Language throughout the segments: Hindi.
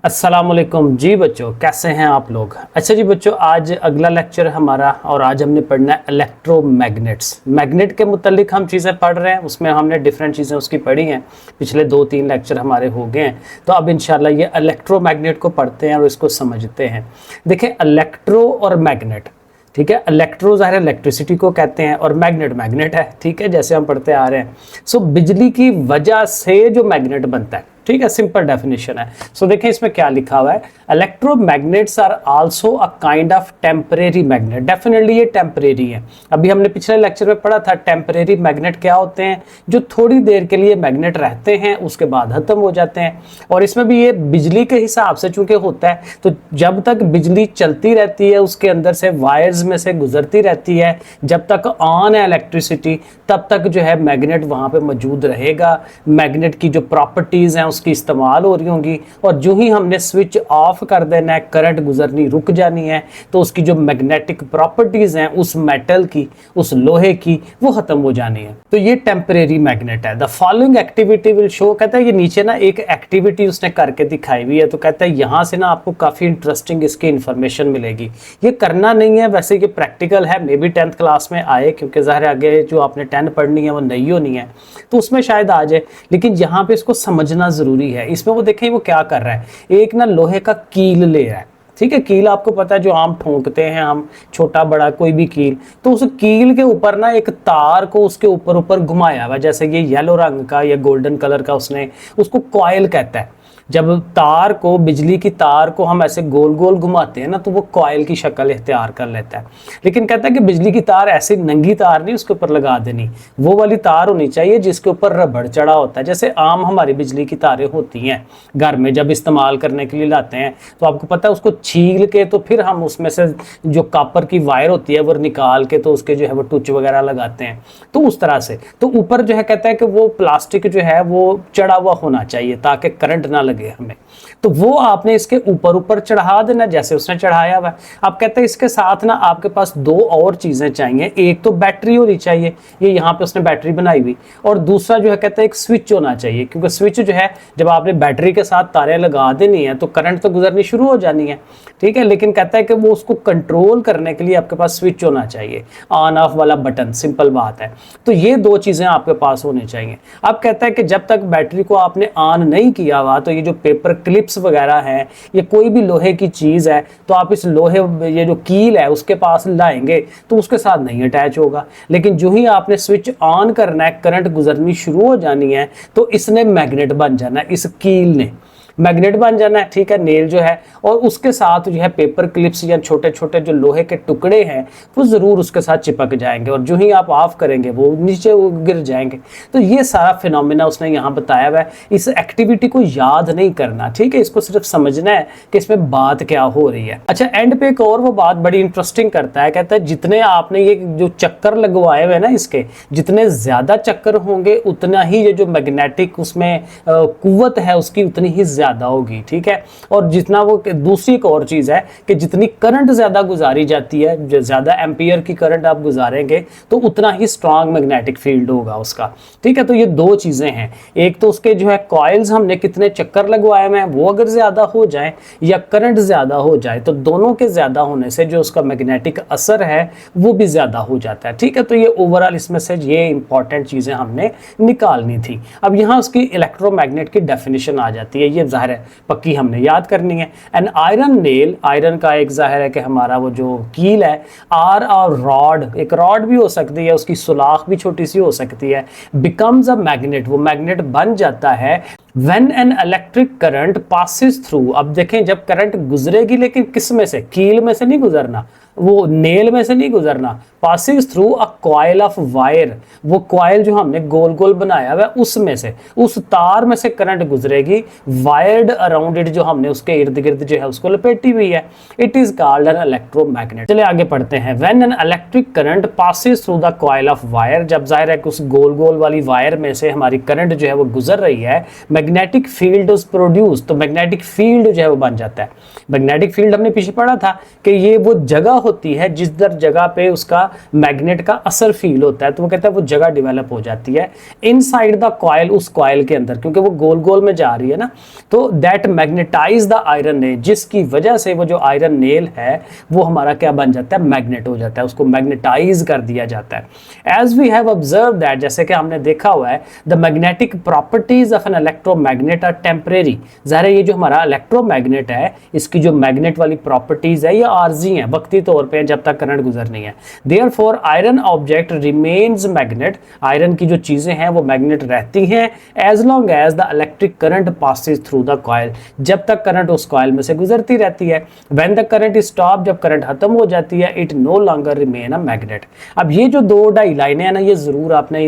अस्सलाम वालेकुम जी बच्चों, कैसे हैं आप लोग। अच्छा जी बच्चों, आज अगला लेक्चर हमारा और आज हमने पढ़ना है इलेक्ट्रोमैग्नेट्स। मैग्नेट के मुतालिक हम चीज़ें पढ़ रहे हैं, उसमें हमने डिफरेंट चीज़ें उसकी पढ़ी हैं। पिछले 2-3 लेक्चर हमारे हो गए हैं, तो अब इंशाल्लाह ये इलेक्ट्रोमैग्नेट को पढ़ते हैं और इसको समझते हैं। देखें, इलेक्ट्रो और मैग्नेट, ठीक है। इलेक्ट्रो ज़ाहिर इलेक्ट्रिसिटी को कहते हैं और मैग्नेट मैग्नेट है, ठीक है, जैसे हम पढ़ते आ रहे हैं। सो बिजली की वजह से जो मैग्नेट बनता है, ठीक है, सिंपल डेफिनेशन है। सो देखें इसमें क्या लिखा हुआ है, electromagnets are also a kind of temporary magnet. Definitely ये टेम्परेरी है। अभी हमने पिछले लेक्चर में पढ़ा था टेम्परेरी मैग्नेट क्या होते हैं, जो थोड़ी देर के लिए मैग्नेट रहते हैं उसके बाद खत्म हो जाते हैं। और इसमें भी ये बिजली के हिसाब से चूंकि होता है, तो जब तक बिजली चलती रहती है उसके अंदर से वायर्स में से गुजरती रहती है, जब तक ऑन है इलेक्ट्रिसिटी तब तक जो है मैग्नेट वहां पे मौजूद रहेगा। मैग्नेट की जो प्रॉपर्टीज हैं उसकी इस्तेमाल हो रही होंगी, और जो ही हमने स्विच ऑफ कर देना है, करंट गुजरनी रुक जानी है, तो उसकी जो मैग्नेटिक प्रॉपर्टीज हैं उस मेटल की, उस लोहे की, वो खत्म हो जानी है। तो ये टेम्परेरी मैग्नेट है। The following activity will show, कहता है ये नीचे ना एक एक्टिविटी उसने करके दिखाई हुई है, तो कहता है यहां से ना आपको काफी इंटरेस्टिंग इसकी इंफॉर्मेशन मिलेगी। ये करना नहीं है, वैसे ये प्रैक्टिकल है, मे बी 10th क्लास में आए, क्योंकि ज़ाहिर आगे जो आपने 10 पढ़नी है वो नहीं होनी है, तो उसमें शायद आ जाए, लेकिन यहाँ पे इसको समझना जरूरी है। इसमें वो देखें वो क्या कर रहा है, एक ना लोहे का कील ले रहा है, ठीक है। कील आपको पता है जो आम ठोंकते हैं हम, छोटा बड़ा कोई भी कील, तो उस कील के ऊपर ना एक तार को उसके ऊपर ऊपर घुमाया हुआ, जैसे ये येलो रंग का या गोल्डन कलर का, उसने उसको कॉइल कहता है। जब तार को, बिजली की तार को हम ऐसे गोल गोल घुमाते हैं ना, तो वो कॉइल की शक्ल इख्तियार कर लेता है। लेकिन कहता है कि बिजली की तार ऐसी नंगी तार नहीं उसके ऊपर लगा देनी, वो वाली तार होनी चाहिए जिसके ऊपर रबड़ चढ़ा होता है। जैसे आम हमारी बिजली की तारें होती हैं घर में, जब इस्तेमाल करने के लिए लाते हैं तो आपको पता है उसको छील के तो फिर हम उसमें से जो कॉपर की वायर होती है वो निकाल के तो उसके जो है वो टुच वगैरह लगाते हैं, तो उस तरह से। तो ऊपर जो है कहता है कि वो प्लास्टिक जो है वो चढ़ा हुआ होना चाहिए ताकि करंट ना लगे हमें, तो वो आपने इसके ऊपर ऊपर चढ़ा देना जैसे उसने चढ़ाया हुआ। अब कहते हैं इसके साथ ना आपके पास 2 और चीजें चाहिए। एक तो बैटरी होनी चाहिए, ये यहाँ पे उसने बैटरी बनाई हुई, और दूसरा जो है कहता है एक स्विच होना चाहिए, क्योंकि स्विच जो है जब आपने बैटरी के साथ तारें लगा देनी है तो करंट तो गुजरनी शुरू हो जानी है, ठीक है। लेकिन कहता है कि वो उसको कंट्रोल करने के लिए आपके पास स्विच होना चाहिए, ऑन ऑफ वाला बटन, सिंपल बात है। तो ये 2 चीजें आपके पास होनी चाहिए। अब कहता है कि जब तक बैटरी को आपने ऑन नहीं किया हुआ, तो ये जो पेपर क्लिप्स वगैरह हैं, ये कोई भी लोहे की चीज है, तो आप इस लोहे, ये जो कील है उसके पास लाएंगे तो उसके साथ नहीं अटैच होगा। लेकिन जो ही आपने स्विच ऑन करना है, करंट गुजरनी शुरू हो जानी है, तो इसने मैग्नेट बन जाना है, इस कील ने मैग्नेट बन जाना है, ठीक है, नेल जो है। और उसके साथ जो है पेपर क्लिप्स या छोटे छोटे जो लोहे के टुकड़े हैं वो जरूर उसके साथ चिपक जाएंगे, और जो ही आप ऑफ करेंगे वो नीचे गिर जाएंगे। तो ये सारा फिनोमेना उसने यहाँ बताया हुआ है। इस एक्टिविटी को याद नहीं करना, ठीक है, इसको सिर्फ समझना है कि इसमें बात क्या हो रही है। अच्छा, एंड पे एक और वो बात बड़ी इंटरेस्टिंग करता है, कहता है जितने आपने ये जो चक्कर लगवाए हुए ना, इसके जितने ज्यादा चक्कर होंगे उतना ही ये जो मैग्नेटिक उसमें कुव्वत है उसकी उतनी ही ज्यादा होगी, ठीक है। और जितना वो, दूसरी एक और चीज है कि जितनी करंट ज्यादा गुजारी जाती है, ज्यादा एम्पियर की करंट आप गुजारेंगे तो उतना ही स्ट्रांग मैग्नेटिक फील्ड होगा उसका, ठीक है। तो ये 2 चीजें हैं, एक तो उसके जो है कॉइल्स हमने कितने चक्कर लगवाए हुए हैं वो अगर ज्यादा हो जाए या करंट ज्यादा हो जाए, तो दोनों के ज्यादा होने से जो उसका मैग्नेटिक असर है वो भी ज्यादा हो जाता है, ठीक है। तो ये ओवरऑल इसमें से ये इंपॉर्टेंट चीजें हमने निकालनी थी। अब यहाँ उसकी इलेक्ट्रोमैग्नेट की डेफिनेशन आ जाती है, ये जाहिर है पक्की हमने याद करनी है। एन आयरन नेल, आयरन का एक जाहिर है कि हमारा वो जो कील है, आर और रॉड, एक रॉड भी हो सकती है, उसकी सुलाख भी छोटी सी हो सकती है, बिकम्स अ मैग्नेट, वो मैग्नेट बन जाता है When an electric current passes through। अब देखें जब करंट गुजरेगी, लेकिन किस में से, कील में से नहीं गुजरना, वो नेल में से नहीं गुजरना, passing through a coil of wire, वो कॉइल जो हमने गोल गोल बनाया हुआ है उसमें से, उस तार में से करंट गुजरेगी, वायर्ड अराउंड इट, जो हमने उसके इर्द गिर्द जो है उसको लपेटी हुई है। It is called an electromagnet. चलिए आगे पढ़ते हैं। When an electric current passes through the coil of wire, जब जाहिर है कि उस गोल गोल वाली वायर में से हमारी करंट जो है वो गुजर रही है, मैग्नेटिक फील्ड इज प्रोड्यूस, तो मैग्नेटिक फील्ड जो है वो बन जाता है। मैग्नेटिक फील्ड हमने पीछे पढ़ा था कि ये वो जगह होती है जिस जगह पे उसका मैग्नेट का असर फील होता है, तो वो कहता है वो जगह डेवलप हो जाती है इनसाइड द कॉइल, उस कॉइल के अंदर, क्योंकि वो गोल गोल में जा रही है ना, तो that magnetize the iron nail, जिसकी वजह से वो जो आयरन नेल है वो हमारा क्या बन जाता है, मैग्नेट हो जाता है, उसको मैग्नेटाइज कर दिया जाता है। As we have observe that, जैसे कि हमने देखा हुआ है, the magnetic properties of an electromagnet are temporary. ज़ाहिर है ये जो हमारा इलेक्ट्रोमैग्नेट है, इसकी जो मैग्नेट वाली प्रॉपर्टीज है ये आर्जी है, वक्ती तौर पे जब तक करंट गुजरनी है। Therefore iron object remains magnet, iron की जो चीजें हैं वो मैग्नेट रहती हैं as long as the electric current passes through the coil, जब तक करंट उस कॉइल में से गुजरती रहती है। When the current is stop, जब करंट खत्म हो जाती है, it no longer remain a magnet. अब ये जो दो ढाई लाइनें हैं ना, ये जरूर आपने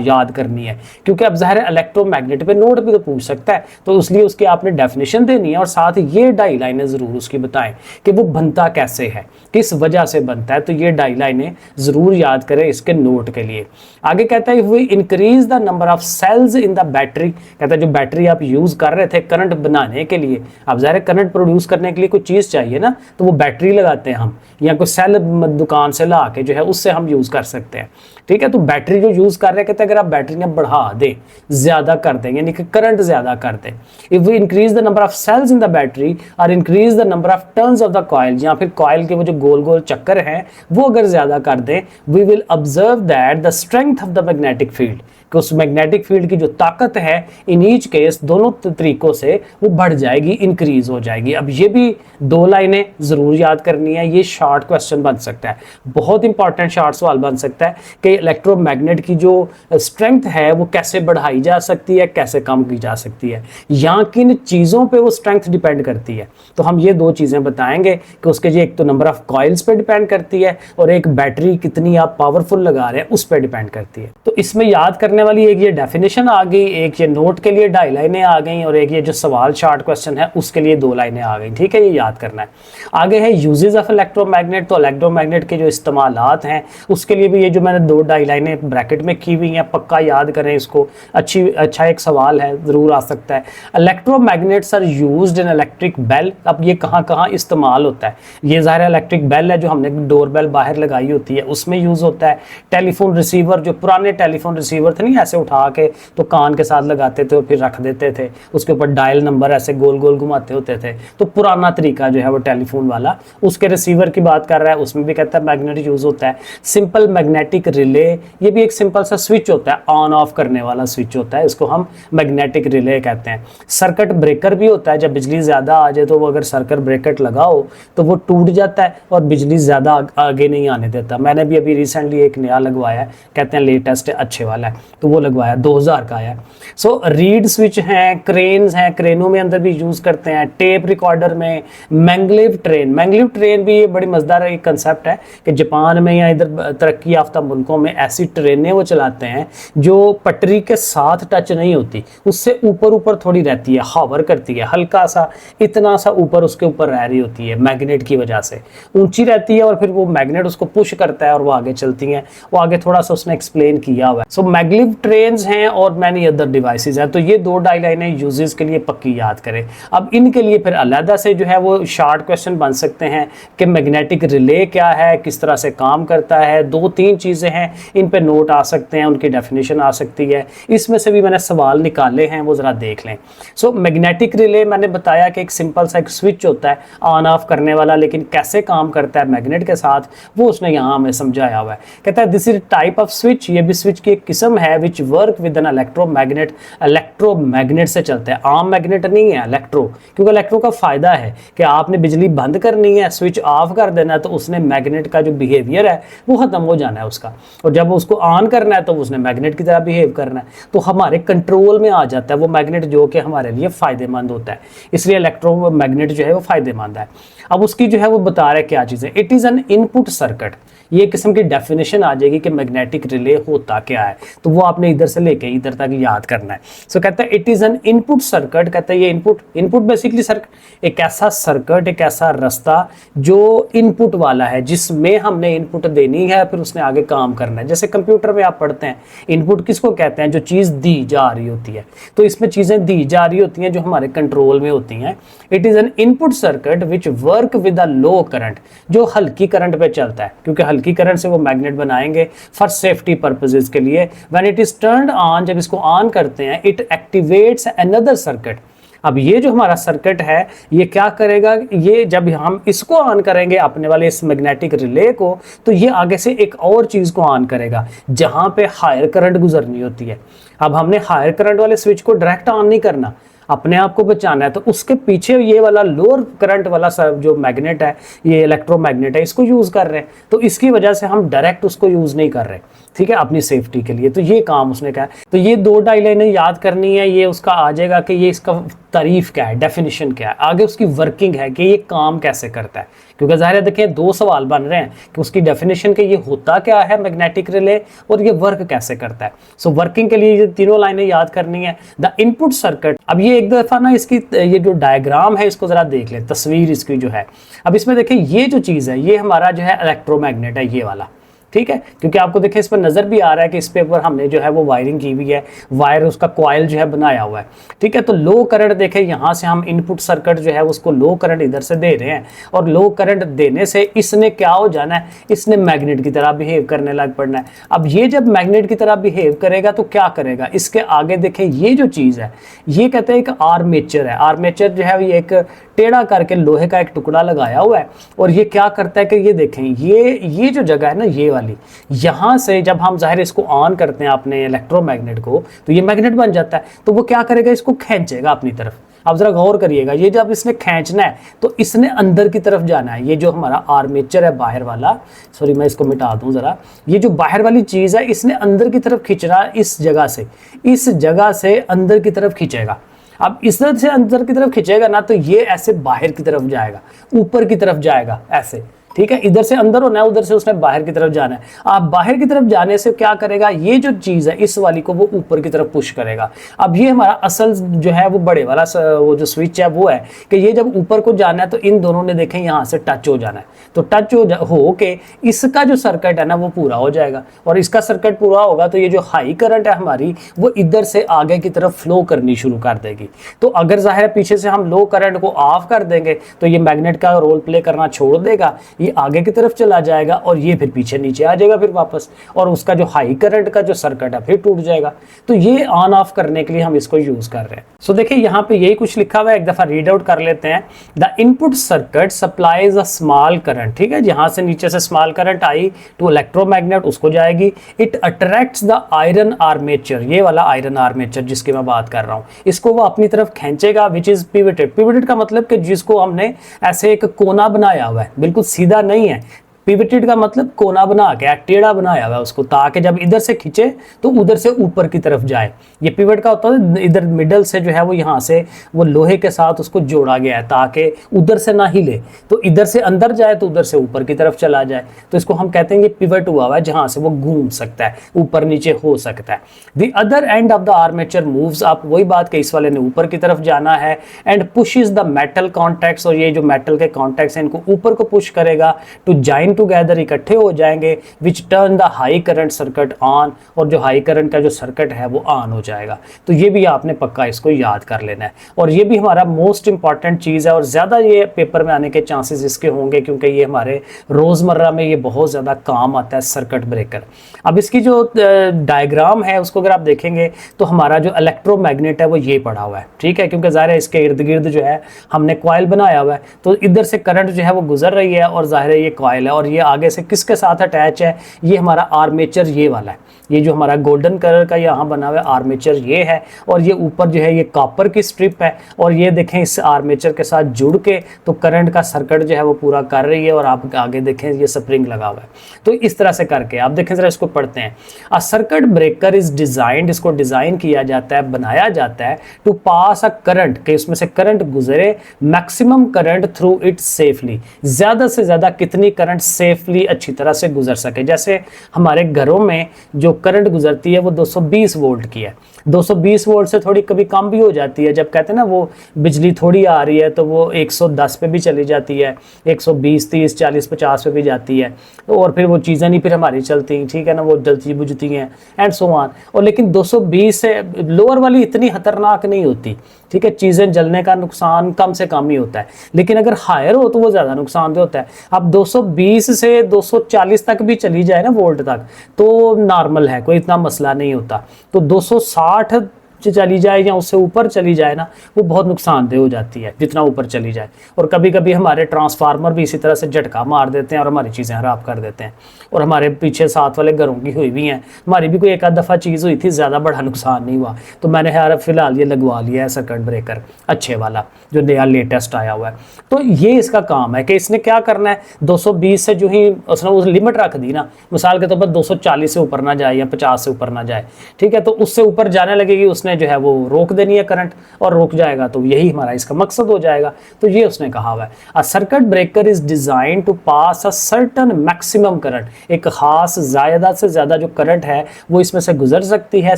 याद करनी है, क्योंकि अब ज़ाहिर है इलेक्ट्रोमैग्नेट पे नोट भी तो पूछ सकता है, तो इसलिए उसकी आपने डेफिनेशन देनी है और साथ ही ये ढाई लाइनें जरूर उसकी बताएं कि वो बनता कैसे है, किस वजह से बनता है, तो ये ढाई लाइनें जरूर याद करें इसके नोट के लिए। आगे कहता है we increase the number of cells in the battery, कहता है जो बैटरी आप यूज कर रहे थे करंट बनाने के लिए, अब ज़ाहिर करंट प्रोड्यूस करने के लिए कोई चीज चाहिए ना, तो वो बैटरी लगाते हैं हम, या कोई सेल दुकान से ला के जो है उससे हम यूज कर सकते हैं, ठीक है। तो बैटरी जो यूज कर रहे हैं, कहते हैं अगर आप बैटरी ने बढ़ा दे, ज्यादा कर दें, यानी कि करंट ज्यादा कर दें, if we increase the number of cells in the battery और increase the number of turns of the coil, या फिर कॉइल के वो जो गोल गोल चक्कर हैं वो अगर ज्यादा कर दें, we will observe that the strength of the magnetic field, कि उस मैग्नेटिक फील्ड की जो ताकत है इन ईच केस, दोनों तरीकों से वो बढ़ जाएगी, इंक्रीज हो जाएगी। अब ये भी दो लाइनें जरूर याद करनी है, ये शॉर्ट क्वेश्चन बन सकता है, बहुत इंपॉर्टेंट शॉर्ट सवाल बन सकता है कि इलेक्ट्रोमैग्नेट की जो स्ट्रेंथ है वो कैसे बढ़ाई जा सकती है, कैसे कम की जा सकती है, या किन चीज़ों पे वो स्ट्रेंथ डिपेंड करती है। तो हम ये दो चीज़ें बताएंगे कि उसके जी एक तो नंबर ऑफ कॉइल्स पे डिपेंड करती है और एक बैटरी कितनी आप पावरफुल लगा रहे हैं उस पर डिपेंड करती है। तो इसमें याद करने वाली एक ये डेफिनेशन आ गई, एक ये नोट के लिए ढाई लाइनें आ गई, और एक ये जो सवाल शॉर्ट क्वेश्चन है उसके लिए दो लाइनें आ गई, ठीक है, ये याद करना है। आगे है यूजेस ऑफ इलेक्ट्रोमैग्नेट, तो इलेक्ट्रोमैग्नेट के जो इस्तेमालात हैं उसके लिए भी ये जो मैंने दो ढाई लाइनें ब्रैकेट में की हुई हैं, पक्का याद करें इसको, अच्छा एक सवाल है, जरूर आ सकता है। Electromagnets are used in electric bell, अब ये कहाँ कहाँ इस्तेमाल होता है, ये ज़ाहिर है इलेक्ट्रिक बेल है जो हमने डोर बेल बाहर लगाई होती है उसमें यूज़ होता है। टेलीफोन रिसीवर, जो पुराने टेलीफोन रिसीवर थे नहीं, ऐसे उठा के तो कान के साथ लगाते थे और फिर रख देते थे, उसके ऊपर डायल नंबर ऐसे गोल गोल घुमाते होते थे, तो पुराना तरीका जो है वो टेलीफोन वाला, उसके रिसीवर की बात कर रहा है, उसमें भी कहता है मैग्नेट यूज होता है। सिंपल मैग्नेटिक रिले, ये भी एक सिंपल सा स्विच होता है, ऑन ऑफ करने वाला स्विच होता है, इसको हम मैग्नेटिक रिले कहते हैं। सर्किट ब्रेकर भी होता है, जब बिजली ज़्यादा आ जाए तो वो अगर सर्किट ब्रेकर लगाओ तो वो टूट जाता है और बिजली ज़्यादा आगे नहीं आने देता। मैंने भी अभी रिसेंटली एक नया लगवाया है, कहते हैं लेटेस्ट अच्छे वाला है, तो वो लगवाया 2000 का आया। सो रीड स्विच हैं, क्रेन्स हैं, क्रेनों में अंदर भी यूज़ करते हैं, टेप रिकॉर्डर में, मैंगलीव ट्रेन, मैंगलीव ट्रेन भी ये बड़ी मज़ेदार एक कंसेप्ट है कि जापान में या इधर तरक्की याफ्ता मुल्कों में ऐसी ट्रेनें वो चलाते हैं जो पटरी के साथ टच नहीं होती, उससे ऊपर ऊपर थोड़ी रहती है, हावर करती है, हल्का सा इतना सा ऊपर उसके ऊपर रह रही होती है, मैग्नेट की वजह से ऊंची रहती है और फिर वो मैग्नेट उसको पुश करता है और वो आगे चलती हैं। वो आगे थोड़ा सा उसने एक्सप्लेन किया हुआ है। सो मैग्लीव ट्रेन्स हैं और मैनी अदर डिवाइसेस हैं, तो ये दो ढाई लाइनें यूजेस के लिए पक्की याद करें। अब इनके लिए फिर अलहदा से जो है वो शॉर्ट क्वेश्चन बन सकते हैं कि मैग्नेटिक रिले क्या है, किस तरह से काम करता है, दो तीन चीज़ें हैं, इन पे नोट आ सकते हैं, उनकी डेफिनेशन आ सकती है, इसमें से भी मैंने सवाल निकाले हैं, वो ज़रा देख लें। सो मैग्नेटिक रिले मैंने बताया कि एक सिंपल सा एक स्विच होता है ऑन ऑफ करने वाला, लेकिन कैसे काम करता है मैग्नेट के साथ वो उसने यहाँ हमें समझाया हुआ है। कहता है this is type of switch, ये भी स्विच की एक किस्म है which work with an electromagnet, electromagnet से चलता है, आम मैग्नेट नहीं है इलेक्ट्रो, क्योंकि इलेक्ट्रो का फायदा है कि आपने बिजली बंद करनी है, स्विच ऑफ कर देना है, तो उसने मैग्नेट का जो बिहेवियर है वो खत्म हो जाना है उसका, और जब उसको ऑन करना है तो उसने मैग्नेट की तरह बिहेव करना है, तो हमारे कंट्रोल में आ जाता है वो मैग्नेट, जो कि हमारे लिए फायदेमंद होता है, इसलिए इलेक्ट्रोमैग्नेट जो है वो फायदेमंद है। अब उसकी जो है वो बता रहे क्या चीज़ें, it is an input circuit, ये किस्म की डेफिनेशन आ जाएगी कि मैग्नेटिक रिले होता क्या है। तो वो आपने इधर से लेके इधर तक याद करना है। सो कहता है it is an input circuit, कहता है ये इनपुट बेसिकली सर्किट एक ऐसा सर्किट, एक ऐसा रास्ता जो इनपुट वाला है, जिसमें हमने इनपुट देनी है, फिर उसने आगे काम करना है। जैसे कंप्यूटर में आप पढ़ते हैं इनपुट किसको कहते हैं, जो चीज़ दी जा रही होती है। तो इसमें चीज़ें दी जा रही होती हैं जो हमारे कंट्रोल में होती हैं। It is an input circuit which work with a low current, जो हल्की करंट पे चलता है, क्योंकि हल्की करंट से वो मैग्नेट बनाएंगे फॉर सेफ्टी पर्पसेस के लिए। When it is turned on, जब इसको ऑन करते हैं, इट एक्टिवेट्स अनदर सर्किट। अब ये जो हमारा सर्किट है ये क्या करेगा, ये जब हम इसको ऑन करेंगे अपने वाले इस मैग्नेटिक रिले को, तो ये आगे से एक और चीज़ को ऑन करेगा जहाँ पे हायर करंट गुजरनी होती है। अब हमने हायर करंट वाले स्विच को डायरेक्ट ऑन नहीं करना, अपने आप को बचाना है, तो उसके पीछे ये वाला लोअर करंट वाला जो मैग्नेट है, ये इलेक्ट्रोमैग्नेट है, इसको यूज़ कर रहे हैं। तो इसकी वजह से हम डायरेक्ट उसको यूज़ नहीं कर रहे, ठीक है, अपनी सेफ्टी के लिए। तो ये काम उसने कहा। तो ये दो डाई लाइनें याद करनी है, ये उसका आ जाएगा कि ये इसका तारीफ क्या है, डेफिनेशन क्या है, आगे उसकी वर्किंग है कि ये काम कैसे करता है। क्योंकि ज़ाहिर है देखिए दो सवाल बन रहे हैं कि उसकी डेफिनेशन के ये होता क्या है मैग्नेटिक रिले, और ये वर्क कैसे करता है। सो वर्किंग के लिए ये तीनों लाइनें याद करनी है। द इनपुट सर्किट, अब ये एक दफ़ा ना इसकी ये जो डायग्राम है इसको ज़रा देख लें, तस्वीर इसकी जो है। अब इसमें देखिए ये जो चीज़ है ये हमारा जो है इलेक्ट्रोमैग्नेट है, ये वाला, ठीक है, क्योंकि आपको देखिए इस पर नज़र भी आ रहा है कि इस पे ऊपर हमने जो है वो वायरिंग की हुई है, वायर उसका कॉइल जो है बनाया हुआ है, ठीक है। तो लो करंट देखें, यहाँ से हम इनपुट सर्किट जो है उसको लो करंट इधर से दे रहे हैं, और लो करंट देने से इसने क्या हो जाना है, इसने मैग्नेट की तरह बिहेव करने लग पड़ना है। अब ये जब मैग्नेट की तरह बिहेव करेगा तो क्या करेगा, इसके आगे देखें ये जो चीज़ है ये कहते हैं एक आर्मेचर है। आर्मेचर जो है ये एक टेढ़ा करके लोहे का एक टुकड़ा लगाया हुआ है, और ये क्या करता है कि ये देखें ये जो जगह है ना ये वाली, यहाँ से जब हम ज़ाहिर इसको ऑन करते हैं अपने इलेक्ट्रोमैग्नेट को, तो ये मैग्नेट बन जाता है। तो वो क्या करेगा, इसको खींचेगा अपनी तरफ। अब जरा गौर करिएगा, ये जब इसने खींचना है तो इसने अंदर की तरफ जाना है। ये जो हमारा आर्मेचर है बाहर वाला, सॉरी मैं इसको मिटा दूं जरा, ये जो बाहर वाली चीज़ है इसने अंदर की तरफ खींचना, इस जगह से अंदर की तरफ खींचेगा। अब इस तरह से अंदर की तरफ खींचेगा ना, तो ये ऐसे बाहर की तरफ जाएगा, ऊपर की तरफ जाएगा ऐसे, ठीक है। इधर से अंदर होना है, उधर से उसने बाहर की तरफ जाना है। आप बाहर की तरफ जाने से क्या करेगा, ये जो चीज़ है इस वाली को वो ऊपर की तरफ पुश करेगा। अब ये हमारा असल जो है वो बड़े वाला वो जो स्विच है वो है कि ये जब ऊपर को जाना है तो इन दोनों ने देखें यहाँ से टच हो जाना है। तो टच हो के इसका जो सर्किट है ना वो पूरा हो जाएगा, और इसका सर्किट पूरा होगा तो ये जो हाई करंट है हमारी वो इधर से आगे की तरफ फ्लो करनी शुरू कर देगी। तो अगर जाहिर है पीछे से हम लो करंट को ऑफ कर देंगे तो ये मैग्नेट का रोल प्ले करना छोड़ देगा, ये आगे की तरफ चला जाएगा, और ये फिर पीछे नीचे आ जाएगा फिर वापस, और उसका जो हाई करंट का जो सर्किट है फिर टूट जाएगा। तो ये ऑन ऑफ करने के लिए हम इसको यूज कर रहे हैं। सो देखिए यहाँ पे यही कुछ लिखा हुआ है, एक दफा रीड आउट कर लेते हैं। The input circuit supplies a small current, ठीक है, जहां से नीचे से स्मॉल करंट आई टू इलेक्ट्रोमैग्नेट उसको जाएगी। It attracts the iron armature, ये वाला आयरन आर्मेचर जिसकी मैं बात कर रहा हूँ, इसको वो अपनी तरफ खींचेगा, विच इज पिवटेड। पिवटेड का मतलब कि जिसको हमने ऐसे एक कोना बनाया हुआ है, बिल्कुल सीधा नहीं है। पिवटेड का मतलब कोना बना के टेढ़ा बनाया हुआ है उसको, ताकि जब इधर से खींचे तो उधर से ऊपर की तरफ जाए। ये पिवट का होता है इधर मिडल से जो है वो यहाँ से वो लोहे के साथ उसको जोड़ा गया है ताकि उधर से ना हिले, तो इधर से अंदर जाए तो उधर से ऊपर की तरफ चला जाए। तो इसको हम कहते हैं ये पिवट हुआ है जहाँ से वो घूम सकता है, ऊपर नीचे हो सकता है। The other end of the armature moves up, वही बात कि इस वाले ने ऊपर की तरफ जाना है, and pushes the metal contacts, और ये जो मेटल के कॉन्टैक्ट्स हैं इनको ऊपर को पुश करेगा टू जॉइन टुगेदर, इकट्ठे हो जाएंगे, विच turn the high current circuit on, और जो हाई करंट का जो सर्किट है वो ऑन हो जाएगा। तो ये भी आपने पक्का इसको याद कर लेना है, और ये भी हमारा मोस्ट इंपॉर्टेंट चीज़ है, और ज़्यादा ये पेपर में आने के चांसेस इसके होंगे क्योंकि ये हमारे रोज़मर्रा में ये बहुत ज़्यादा काम आता है, सर्किट ब्रेकर। अब इसकी जो डायग्राम है उसको अगर आप देखेंगे तो हमारा जो इलेक्ट्रोमैग्नेट है वो ये पड़ा हुआ है, ठीक है, क्योंकि ज़ाहिर है इसके इर्द गिर्द जो है हमने कॉइल बनाया हुआ है, तो इधर से करंट जो है वो गुजर रही है, और ज़ाहिर है ये कॉइल है, और ये आगे से किसके साथ अटैच है, ये हमारा आर्मेचर ये वाला है, ये जो हमारा गोल्डन कलर का यहाँ बना हुआ है आर्मेचर ये है, और ये ऊपर जो है ये कॉपर की स्ट्रिप है, और ये देखें इस आर्मेचर के साथ जुड़ के तो करंट का सर्किट जो है वो पूरा कर रही है, और आप आगे देखें ये स्प्रिंग लगा हुआ है। तो इस तरह से करके आप देखें, जरा इसको पढ़ते हैं। अ सर्किट ब्रेकर इज डिजाइंड, इसको डिजाइन किया जाता है, बनाया जाता है, टू पास अ करंट, के उसमें से करंट गुजरे, maximum current through it safely, ज्यादा से ज्यादा कितनी करंट सेफली अच्छी तरह से गुजर सके। जैसे हमारे घरों में जो करंट गुजरती है वो 220 वोल्ट की है, 220 वोल्ट से थोड़ी कभी कम भी हो जाती है। जब कहते हैं ना वो बिजली थोड़ी आ रही है तो वो 110 पे भी चली जाती है, 120, 30, 40, 50 पे भी जाती है, और फिर वो चीज़ें नहीं फिर हमारी चलती, ठीक है ना, वो जलती बुझती हैं एंड सो ऑन। और लेकिन 220 से लोअर वाली इतनी खतरनाक नहीं होती, ठीक है, चीज़ें जलने का नुकसान कम से कम ही होता है। लेकिन अगर हायर हो तो वो ज़्यादा नुकसानदेह होता है। अब 220 से 240 तक भी चली जाए ना वोल्ट तक तो नॉर्मल है, कोई इतना मसला नहीं होता। तो 260 चली जाए या उससे ऊपर चली जाए ना, वो बहुत नुकसानदेह हो जाती है जितना ऊपर चली जाए। और कभी कभी हमारे ट्रांसफार्मर भी इसी तरह से झटका मार देते हैं और हमारी चीज़ें खराब कर देते हैं। और हमारे पीछे साथ वाले घरों की हुई भी हैं, हमारी भी कोई एक आध दफ़ा चीज़ हुई थी, ज़्यादा बड़ा नुकसान नहीं हुआ, तो मैंने यार फिलहाल ये लगवा लिया है सर्किट ब्रेकर अच्छे वाला जो नया लेटेस्ट आया हुआ है। तो ये इसका काम है कि इसने क्या करना है, 220 से जो ही उसने उस लिमिट रख दी ना, मिसाल के तौर पर 240 से ऊपर ना जाए या 50 से ऊपर ना जाए, ठीक है, तो उससे ऊपर जाने लगेगी उसने जो है वो रोक देनी है करंट, और रोक जाएगा तो यही हमारा इसका मकसद हो जाएगा। तो ये उसने कहा हुआ है, a circuit breaker is design to pass a certain maximum current, एक खास ज़्यादा से ज़्यादा जो करंट है वो इसमें से गुजर सकती है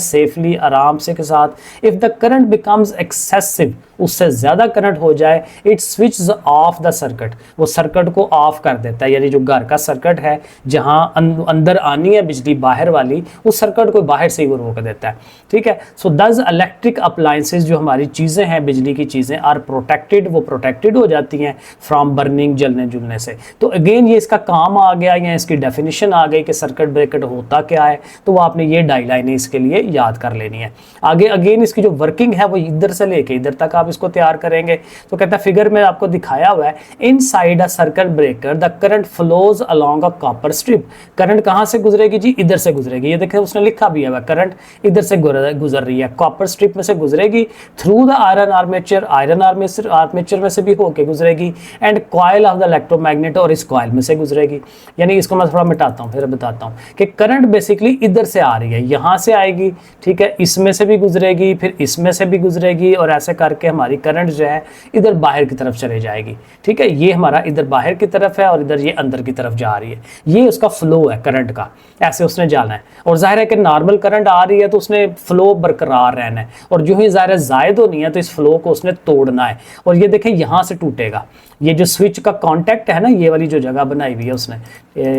सेफली, आराम से के साथ। If the current becomes excessive, उससे ज़्यादा करंट हो जाए, it switches of the circuit, वो सर्किट को ऑफ कर देता है। यानी जो घर का सर्किट है जहां अंदर आनी है बिजली बाहर वाली, उस सर्किट को बाहर से ही वो रोक देता है, ठीक है। सो दस इलेक्ट्रिक अप्लायंसेज, जो हमारी चीज़ें हैं बिजली की चीज़ें, आर प्रोटेक्टेड, वो प्रोटेक्टेड हो जाती हैं फ्रॉम बर्निंग, जलने जुलने से। तो अगेन ये इसका काम आ गया या इसकी डेफिनेशन आ गई कि सर्किट ब्रेकर होता क्या है। तो वो आपने ये डायलाइनें इसके लिए याद कर लेनी है। आगे अगेन इसकी जो वर्किंग है वो इधर से लेके इधर तक आप इसको तैयार करेंगे। तो कहता है फिगर में आपको दिखाया हुआ है, inside a circuit breaker the current flows along a copper strip, current कहाँ से गुजरेगी जी, इधर से गुजरेगी। ये देखें उसने लिखा भी है करंट इधर से गुजर रही है, कॉपर स्ट्रिप में से गुजरेगी, through the iron armature, iron armature में से भी होके गुजरेगी, and coil of the electromagnet, और इस कॉइल में से गुजरेगी। यानी इसको मैं थोड़ा मिटाता हूँ फिर बताता हूँ कि करंट बेसिकली इधर से आ रही है, यहाँ से आएगी, ठीक है, इसमें से भी गुजरेगी, फिर इसमें से भी गुजरेगी, और ऐसे करके हमारी करंट जो है इधर बाहर की तरफ चले जाएगी, ठीक है। ये हमारा इधर बाहर की तरफ है और इधर ये अंदर की तरफ जा रही है। ये उसका फ्लो है करंट का, ऐसे उसने जाना है। और जाहिर है कि नॉर्मल करंट आ रही है तो उसने फ्लो बरकरार रहना है, और जो ही ज़ाहिर जायद होनी है तो इस फ्लो को उसने तोड़ना है। और ये देखें यहाँ से टूटेगा, ये जो स्विच का कांटेक्ट है ना, ये वाली जो जगह बनाई हुई है उसने,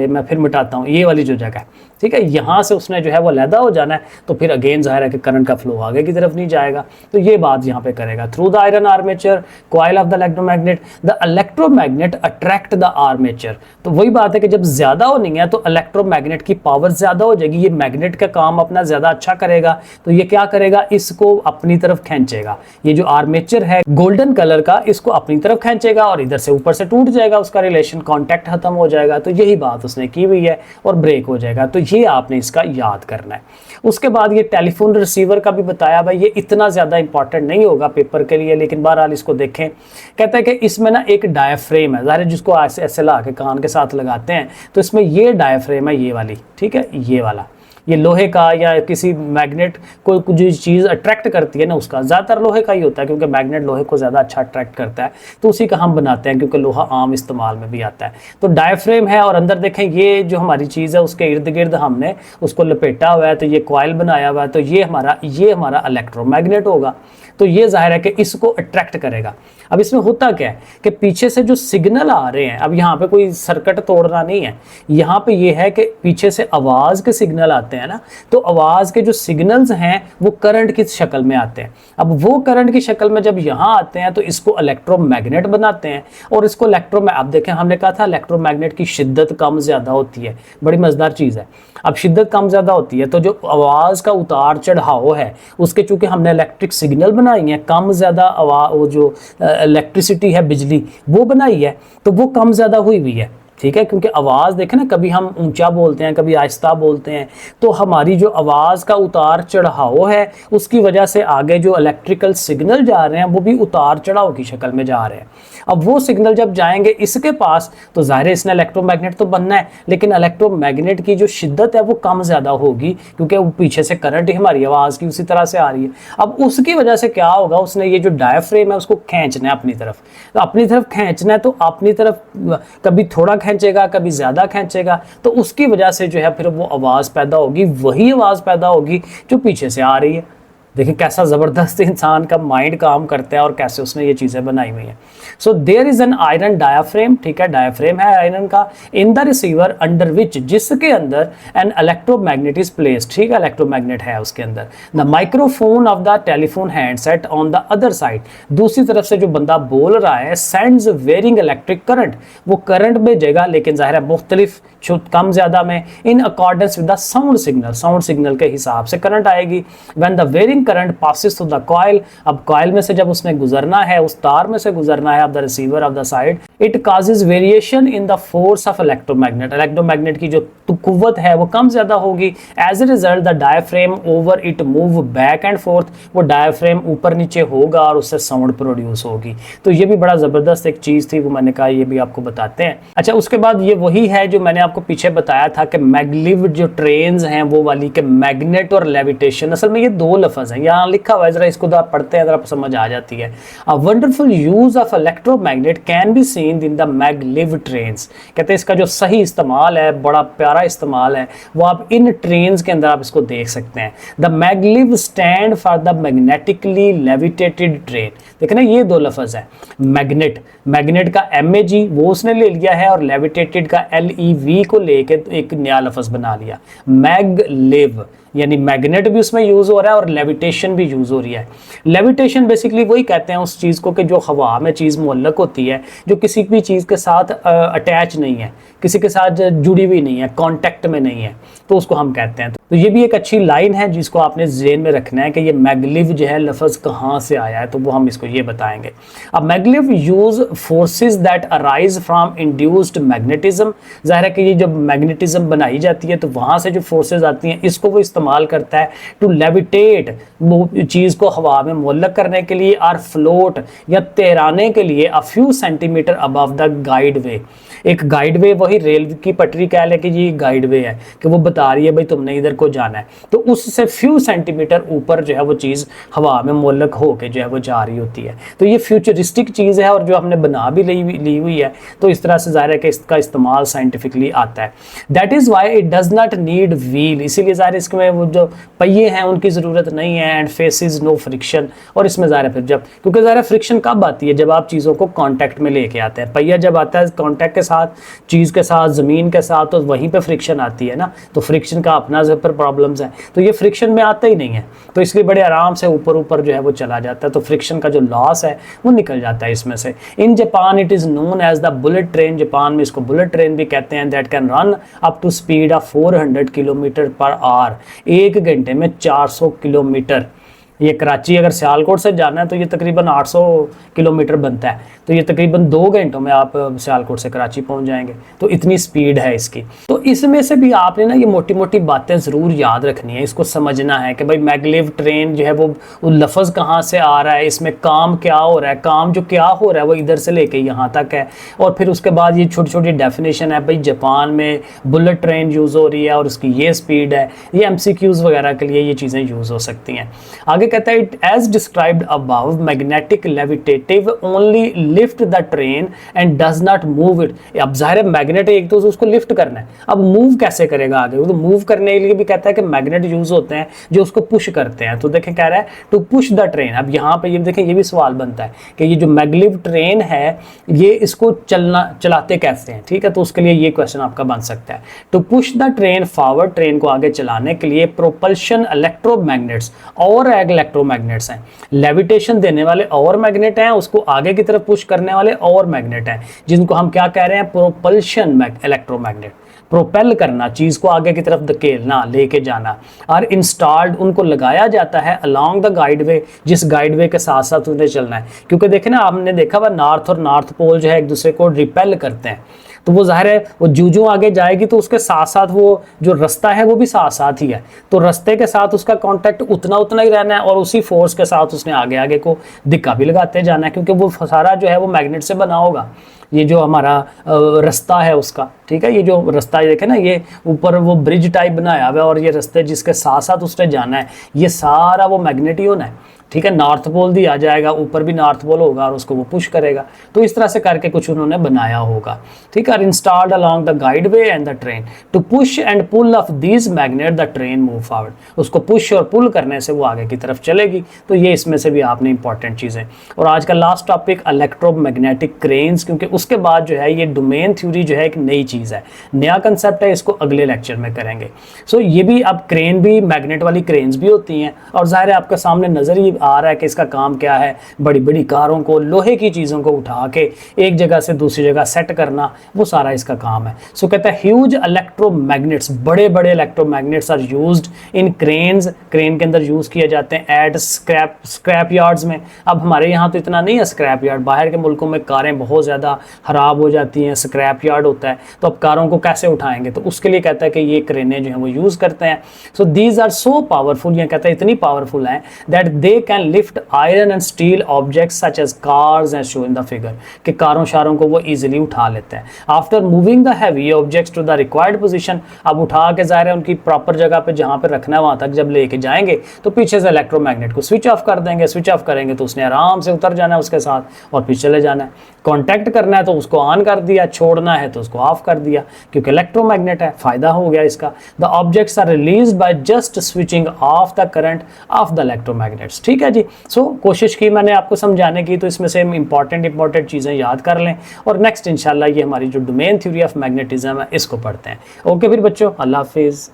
मैं फिर मिटाता हूँ, ये वाली जो जगह है, ठीक है, यहाँ से उसने जो है वो अलहदा हो जाना है। तो फिर अगेन जाहिर है कि करंट का फ्लो आगे की तरफ नहीं जाएगा। तो ये बात यहाँ पे करेगा, through the iron armature, coil of the electromagnet, the electromagnet attract the armature. तो वही बात है कि जब ज्यादा होनी है तो इलेक्ट्रोमैग्नेट की पावर ज्यादा हो जाएगी, ये मैग्नेट का काम अपना ज्यादा अच्छा करेगा। तो ये क्या करेगा, इसको अपनी तरफ खींचेगा। ये जो आर्मेचर है गोल्डन कलर का, इसको अपनी तरफ खींचेगा और इधर से ऊपर से टूट जाएगा, उसका रिलेशन कॉन्टैक्ट खत्म हो जाएगा। तो यही बात उसने की हुई है और ब्रेक हो जाएगा। तो ये आपने इसका याद करना है। उसके बाद ये टेलीफोन रिसीवर का भी बताया भाई, ये इतना ज़्यादा इंपॉर्टेंट नहीं होगा पेपर के लिए, लेकिन बहरहाल इसको देखें। कहता है कि इसमें ना एक डायफ्रेम है, ज़ाहिर जिसको ऐसे ऐसे ला के कान के साथ लगाते हैं, तो इसमें ये डायफ्रेम है, ये वाली, ठीक है, ये वाला, ये लोहे का या किसी मैग्नेट को जो चीज़ अट्रैक्ट करती है ना, उसका ज़्यादातर लोहे का ही होता है क्योंकि मैग्नेट लोहे को ज़्यादा अच्छा अट्रैक्ट करता है। तो उसी का हम बनाते हैं क्योंकि लोहा आम इस्तेमाल में भी आता है। तो डायफ्रेम है और अंदर देखें ये जो हमारी चीज़ है उसके इर्द गिर्द हमने उसको लपेटा हुआ है, तो ये कॉइल बनाया हुआ है। तो ये हमारा इलेक्ट्रोमैग्नेट होगा। तो ये जाहिर है कि इसको अट्रैक्ट करेगा। अब इसमें होता क्या है कि पीछे से जो सिग्नल आ रहे हैं, अब यहाँ पे कोई सर्किट तोड़ना नहीं है, यहाँ पे ये है कि पीछे से आवाज़ के सिग्नल आते हैं ना, तो आवाज़ के जो सिग्नल्स हैं वो करंट की शक्ल में आते हैं। अब वो करंट की शक्ल में जब यहाँ आते हैं तो इसको इलेक्ट्रोमैग्नेट बनाते हैं। और इसको अब देखें, हमने कहा था इलेक्ट्रोमैग्नेट की शिद्दत कम ज़्यादा होती है, बड़ी मज़ेदार चीज़ है। अब शिद्दत कम ज़्यादा होती है तो जो आवाज़ का उतार चढ़ाव है उसके चूँकि हमने इलेक्ट्रिक सिग्नल बनाई है, कम ज़्यादा वो जो इलेक्ट्रिसिटी है, बिजली वो बनाई है, तो वो कम ज़्यादा हुई हुई है, ठीक है। क्योंकि आवाज़ देखें ना, कभी हम ऊंचा बोलते हैं, कभी आहिस्ता बोलते हैं, तो हमारी जो आवाज़ का उतार चढ़ाव है उसकी वजह से आगे जो इलेक्ट्रिकल सिग्नल जा रहे हैं वो भी उतार चढ़ाव की शक्ल में जा रहे हैं। अब वो सिग्नल जब जाएंगे इसके पास तो ज़ाहिर है इसने इलेक्ट्रोमैग्नेट तो बनना है, लेकिन इलेक्ट्रोमैग्नेट की जो शिद्दत है वो कम ज़्यादा होगी क्योंकि वो पीछे से करंट ही हमारी आवाज़ की उसी तरह से आ रही है। अब उसकी वजह से क्या होगा, उसने ये जो डायफ्रेम है उसको खींचना है अपनी तरफ। तो अपनी तरफ खींचना है तो अपनी तरफ कभी थोड़ा खींचेगा, कभी ज़्यादा खींचेगा, तो उसकी वजह से जो है फिर वो आवाज़ पैदा होगी, वही आवाज़ पैदा होगी जो पीछे से आ रही है। देखिए कैसा ज़बरदस्त इंसान का माइंड काम करता है और कैसे उसने ये चीज़ें बनाई हुई हैं। So there is an iron diaphragm, ठीक है, डायाफ्रेम है आयरन का, in the receiver under which, जिसके अंदर एन इलेक्ट्रोमैग्नेट इज प्लेस्ड, ठीक है, इलेक्ट्रोमैग्नेट है उसके अंदर। The microphone of the telephone handset on the other side, दूसरी तरफ से जो बंदा बोल रहा है, सेंड्स वेरिंग इलेक्ट्रिक करंट, वो करंट भेजेगा, लेकिन ज़ाहिर है मुख्तलिफ कम ज़्यादा में, in accordance with the sound signal, sound signal के हिसाब से करंट आएगी। When the varying current passes through the coil, अब कॉइल में से जब उसने गुजरना है, उस तार में से गुजरना है of the receiver of the side, it causes variation in the force of electromagnet, electromagnet की जो कुव्वत है वो कम ज्यादा होगी। As a result the diaphragm over it move back and forth, वो डायफ्रेम ऊपर नीचे होगा और उससे साउंड प्रोड्यूस होगी। तो ये भी बड़ा जबरदस्त एक चीज थी, वो मैंने कहा ये भी आपको बताते हैं। अच्छा, उसके बाद ये वही है जो मैंने आपको पीछे बताया था कि मैगलिव जो ट्रेन्स हैं वो वाली के मैग्नेट और लेविटेशन, असल में ये दो लफ्ज हैं, यहाँ लिखा हुआ है, जरा इसको आप पढ़ते हैं, जरा समझ आ जाती है। A wonderful use of electromagnet can be seen in the मैगलिव trains, कहते हैं इसका जो सही इस्तेमाल है, बड़ा प्यारा इस्तेमाल है, वो आप इन ट्रेन्स के अंदर आप इसको देख सकते हैं। The मैगलिव stand for the magnetically levitated train, देखना ये दो लफ्ज है, मैग्नेट, मैग्नेट का MAG वो उसने ले लिया है और लेविटेटेड का LEV को लेके एक नया लफ्ज बना लिया, मैगलिव, यानी मैग्नेट भी उसमें यूज हो रहा है और लेविटेशन भी यूज हो रही है। लेविटेशन बेसिकली वही कहते हैं उस चीज को कि जो हवा में चीज मुअल्लक होती है, जो किसी भी चीज के साथ अटैच नहीं है, किसी के साथ जुड़ी हुई नहीं है, कांटेक्ट में नहीं है, तो उसको हम कहते हैं। तो ये भी एक अच्छी लाइन है जिसको आपने ज़हन में रखना है कि ये मैगलिव जो है लफ्ज़ कहाँ से आया है, तो वो हम इसको ये बताएंगे। अब मैगलिव use forces that arise from induced magnetism, ज़ाहिर है कि ये जब मैग्नेटिज्म बनाई जाती है तो वहाँ से जो फोर्सेज आती हैं इसको वो इस्तेमाल करता है टू लेविटेट, वो चीज़ को हवा में मुअल्लक करने के लिए, और फ्लोट या तैराने के लिए a few centimetre above the guide way. एक गाइड वे वही रेल की पटरी कह ले कि ये गाइड वे है कि वो बता रही है भाई तुमने इधर को जाना है, तो उससे फ्यू सेंटीमीटर ऊपर जो है वो चीज़ हवा में मुअल्लक होके जो है वो जा रही होती है। तो ये फ्यूचरिस्टिक चीज़ है और जो हमने बना भी ली हुई है, तो इस तरह से ज़ाहिर है कि इसका इस्तेमाल साइंटिफिकली आता है। That is why it does not need wheel, इसीलिए ज़ाहिर इसमें वो जो पहिए हैं उनकी ज़रूरत नहीं है, एंड फेसिस नो फ्रिक्शन, और इसमें ज़ाहिर है फिर जब, क्योंकि ज़ाहिर फ्रिक्शन कब आती है, जब आप चीज़ों को कॉन्टैक्ट में लेके आते हैं। पहिया जब आता है कॉन्टैक्ट के साथ, चीज़ के साथ, ज़मीन के साथ, तो वहीं पे फ्रिक्शन आती है ना, तो फ्रिक्शन का अपना पर प्रॉब्लम्स है, तो ये फ्रिक्शन में आता ही नहीं है, तो इसलिए बड़े आराम से ऊपर ऊपर जो है वो चला जाता है, तो फ्रिक्शन का जो लॉस है वो निकल जाता है इसमें से। In Japan it is known as the bullet train, Japan में इसको बुलेट ट्रेन भी कहते हैं। That can run up to speed of 400 kilometre per hour, 1 घंटे में 400 किलोमीटर। ये कराची अगर सियालकोट से जाना है तो ये तकरीबन 800 किलोमीटर बनता है, तो ये तकरीबन 2 घंटों में आप सियालकोट से कराची पहुंच जाएंगे, तो इतनी स्पीड है इसकी। तो इसमें से भी आपने ना ये मोटी मोटी बातें ज़रूर याद रखनी है, इसको समझना है कि भाई मैगलिव ट्रेन जो है वो लफ्ज़ कहाँ से आ रहा है, इसमें काम क्या हो रहा है, काम जो क्या हो रहा है वो इधर से लेके यहाँ तक है, और फिर उसके बाद ये छोटी छोटी डेफिनेशन है, भाई जापान में बुलेट ट्रेन यूज़ हो रही है और उसकी ये स्पीड है, ये MCQs वगैरह के लिए ये चीज़ें यूज़ हो सकती हैं। आगे कहता है it as described above magnetic levitative only lift the train and does not move it. अब जाहिर है मैग्नेट एक तो उसको लिफ्ट करना है, अब मूव कैसे करेगा आगे, वो तो मूव करने के लिए भी कहता है कि मैग्नेट यूज होते हैं जो उसको पुश करते हैं। तो देखें कह रहा है टू पुश द ट्रेन। अब यहाँ पे ये देखें ये भी सवाल बनता है कि ये जो मैगलिव ट्रेन है ये इसको चलाते कैसे हैं, ठीक है, तो उसके लिए ये क्वेश्चन आपका बन सकता है। To push the train forward, train को आगे चलाने के लिए प्रोपल्शन इलेक्ट्रोमैग्नेट्स और इलेक्ट्रोमैग्नेट्स हैं, लेविटेशन देने वाले और मैग्नेट हैं, उसको आगे की तरफ पुश करने वाले और मैग्नेट हैं, जिनको हम क्या कह रहे हैं, प्रोपल्शन इलेक्ट्रोमैग्नेट। प्रोपेल करना, चीज़ को आगे की तरफ धकेलना, लेके जाना, और इंस्टॉल्ड उनको लगाया जाता है अलोंग द गाइडवे, जिस गाइडवे के साथ साथ उन्हें चलना है। क्योंकि देखें ना, आपने देखा हुआ नॉर्थ और नॉर्थ पोल जो है एक दूसरे को रिपेल करते हैं, तो वो जाहिर है वो जूं आगे जाएगी तो उसके साथ साथ वो जो रास्ता है वो भी साथ साथ ही है, तो रास्ते के साथ उसका कांटेक्ट उतना ही रहना है और उसी फोर्स के साथ उसने आगे आगे को धक्का भी लगाते जाना है, क्योंकि वो सारा जो है वो मैग्नेट से बना होगा। ये जो हमारा रास्ता है उसका, ठीक है, ये जो रास्ता देखे ना, ये ऊपर वो ब्रिज टाइप बनाया हुआ है और ये रास्ते जिसके साथ साथ उसने जाना है ये सारा वो मैग्नेट ही होना है। ठीक है, नॉर्थ पोल दिया जाएगा, ऊपर भी नॉर्थ पोल होगा और उसको वो पुश करेगा। तो इस तरह से करके कुछ उन्होंने बनाया होगा। ठीक है, installed along the guideway and the train to push and pull of these magnet the train move forward. उसको पुश और पुल करने से वो आगे की तरफ चलेगी। तो ये इसमें से भी आपने इंपॉर्टेंट चीज़ें। और आज का लास्ट टॉपिक इलेक्ट्रोमैग्नेटिक क्रेन्स, क्योंकि उसके बाद जो है ये डोमेन थ्योरी जो है एक नई चीज़ है, नया कंसेप्ट है, इसको अगले लेक्चर में करेंगे। सो ये भी अब क्रेन भी, मैग्नेट वाली क्रेन्स भी होती हैं और ज़ाहिर है आपके सामने नज़र ही आ रहा है कि इसका काम क्या है। बड़ी बड़ी कारों को, लोहे की चीज़ों को उठा के एक जगह से दूसरी जगह सेट करना, वो सारा इसका काम है। सो कहता है ह्यूज इलेक्ट्रोमैग्नेट्स, बड़े बड़े electromagnets are used in cranes, crane के अंदर यूज़ किए जाते हैं एट स्क्रैप यार्ड्स में। अब हमारे यहाँ तो इतना नहीं है स्क्रैप यार्ड, बाहर के मुल्कों में कारें बहुत ज़्यादा ख़राब हो जाती हैं, स्क्रैप यार्ड होता है, तो अब कारों को कैसे उठाएंगे, तो उसके लिए कहता है कि ये क्रेनें जो हैं वो यूज़ करते हैं। So these are so powerful, ये कहता है इतनी पावरफुल हैं that they can lift iron and steel objects such as cars and show in the figure, कि कारों शारों को वो इजीली उठा लेते हैं। After moving the heavy objects to the required position, अब उठा के ज़ाहिर है उनकी प्रॉपर जगह पे जहाँ पे रखना है वहाँ तक जब लेके जाएंगे तो पीछे से इलेक्ट्रोमैग्नेट को स्विच ऑफ कर देंगे। स्विच ऑफ करेंगे तो उसने आराम से उतर जाना है उसके साथ और फिर चले जाना है। कॉन्टैक्ट करना है तो उसको ऑन कर दिया, छोड़ना है तो उसको ऑफ कर दिया, क्योंकि इलेक्ट्रोमैग्नेट है, फायदा हो गया इसका। The objects are released by just switching off the current of the electromagnets. ठीक है जी। सो कोशिश की मैंने आपको समझाने की, तो इसमें से इंपॉर्टेंट चीज़ें याद कर लें और नेक्स्ट इंशाल्लाह ये हमारी जो डोमेन थ्योरी ऑफ मैग्नेटिज्म है इसको पढ़ते हैं। ओके फिर बच्चों, अल्लाह हाफिज़।